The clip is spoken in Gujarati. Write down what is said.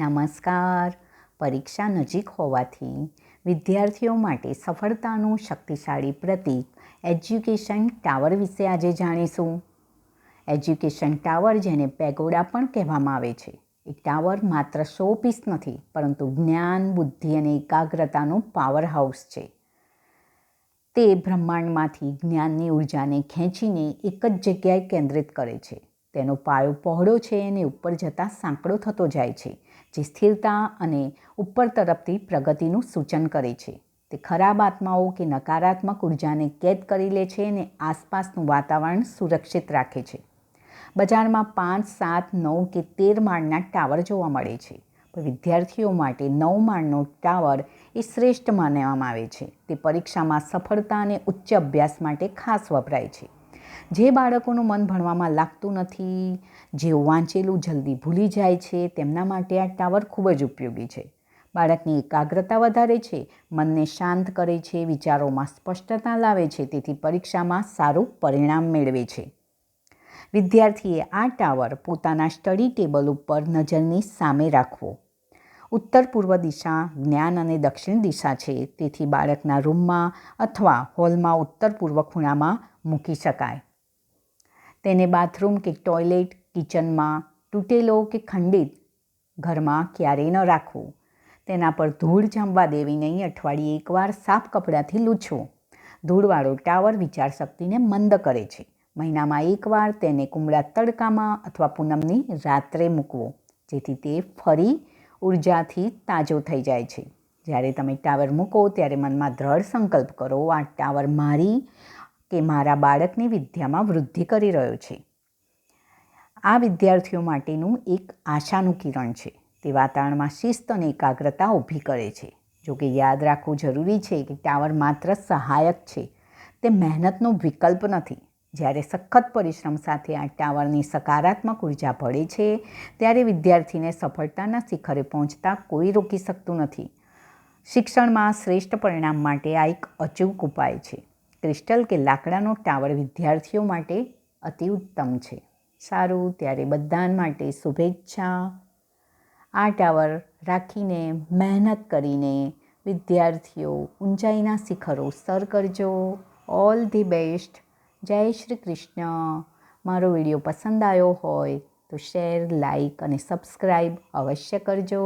નમસ્કાર. પરીક્ષા નજીક હોવાથી વિદ્યાર્થીઓ માટે સફળતાનું શક્તિશાળી પ્રતીક એજ્યુકેશન ટાવર વિશે આજે જાણીશું. એજ્યુકેશન ટાવર, જેને પેગોડા પણ કહેવામાં આવે છે, એક ટાવર માત્ર શો પીસ નથી, પરંતુ જ્ઞાન, બુદ્ધિ અને એકાગ્રતાનું પાવર હાઉસ છે. તે બ્રહ્માંડમાંથી જ્ઞાનની ઉર્જાને ખેંચીને એક જ જગ્યાએ કેન્દ્રિત કરે છે. તેનો પાયો પહોળો છે અને ઉપર જતાં સાંકડો થતો જાય છે, જે સ્થિરતા અને ઉપર તરફથી પ્રગતિનું સૂચન કરે છે. તે ખરાબ આત્માઓ કે નકારાત્મક ઉર્જાને કેદ કરી લે છે અને આસપાસનું વાતાવરણ સુરક્ષિત રાખે છે. બજારમાં 5, 7, 9 કે 13 માળના ટાવર જોવા મળે છે, પણ વિદ્યાર્થીઓ માટે 9 માળનો ટાવર એ શ્રેષ્ઠ માનવામાં આવે છે. તે પરીક્ષામાં સફળતા અને ઉચ્ચ અભ્યાસ માટે ખાસ વપરાય છે. જે બાળકોનું મન ભણવામાં લાગતું નથી, જેઓ વાંચેલું જલ્દી ભૂલી જાય છે, તેમના માટે આ ટાવર ખૂબ જ ઉપયોગી છે. બાળકની એકાગ્રતા વધારે છે, મનને શાંત કરે છે, વિચારોમાં સ્પષ્ટતા લાવે છે, તેથી પરીક્ષામાં સારું પરિણામ મેળવે છે. વિદ્યાર્થીએ આ ટાવર પોતાના સ્ટડી ટેબલ ઉપર નજરની સામે રાખવો. ઉત્તર પૂર્વ દિશા જ્ઞાન અને દક્ષિણ દિશા છે, તેથી બાળકના રૂમમાં અથવા હોલમાં ઉત્તર પૂર્વ ખૂણામાં મૂકી શકાય. તેને બાથરૂમ કે ટોયલેટ, કિચનમાં, તૂટેલો કે ખંડિત ઘરમાં ક્યારેય ન રાખવું. તેના પર ધૂળ જમવા દેવી નહીં. અઠવાડિયે એકવાર સાફ કપડાથી લૂછવો. ધૂળવાળો ટાવર વિચારશક્તિને મંદ કરે છે. મહિનામાં એકવાર તેને કુમળા તડકામાં અથવા પૂનમની રાત્રે મૂકવો, જેથી તે ફરી ઉર્જાથી તાજો થઈ જાય છે. જ્યારે તમે ટાવર મૂકો ત્યારે મનમાં દ્રઢ સંકલ્પ કરો, આ ટાવર મારી કે મારા બાળકની વિદ્યામાં વૃદ્ધિ કરી રહ્યો છે. આ વિદ્યાર્થીઓ માટેનું એક આશાનું કિરણ છે. તે વાતાવરણમાં શિસ્ત અને એકાગ્રતા ઊભી કરે છે. જોકે યાદ રાખવું જરૂરી છે કે ટાવર માત્ર સહાયક છે, તે મહેનતનો વિકલ્પ નથી. જ્યારે સખત પરિશ્રમ સાથે આ ટાવરની સકારાત્મક ઉર્જા ભળે છે, ત્યારે વિદ્યાર્થીને સફળતાના શિખરે પહોંચતા કોઈ રોકી શકતું નથી. શિક્ષણમાં શ્રેષ્ઠ પરિણામ માટે આ એક અચૂક ઉપાય છે. ક્રિસ્ટલ કે લાકડાનો ટાવર વિદ્યાર્થીઓ માટે અતિ ઉત્તમ છે. સારું, ત્યારે બધા માટે શુભેચ્છા. આ ટાવર રાખીને, મહેનત કરીને વિદ્યાર્થીઓ ઊંચાઈના શિખરો સર કરજો. All the best. જય શ્રી કૃષ્ણ. મારો વિડીયો પસંદ આવ્યો હોય તો શેર, લાઈક અને સબસ્ક્રાઈબ અવશ્ય કરજો.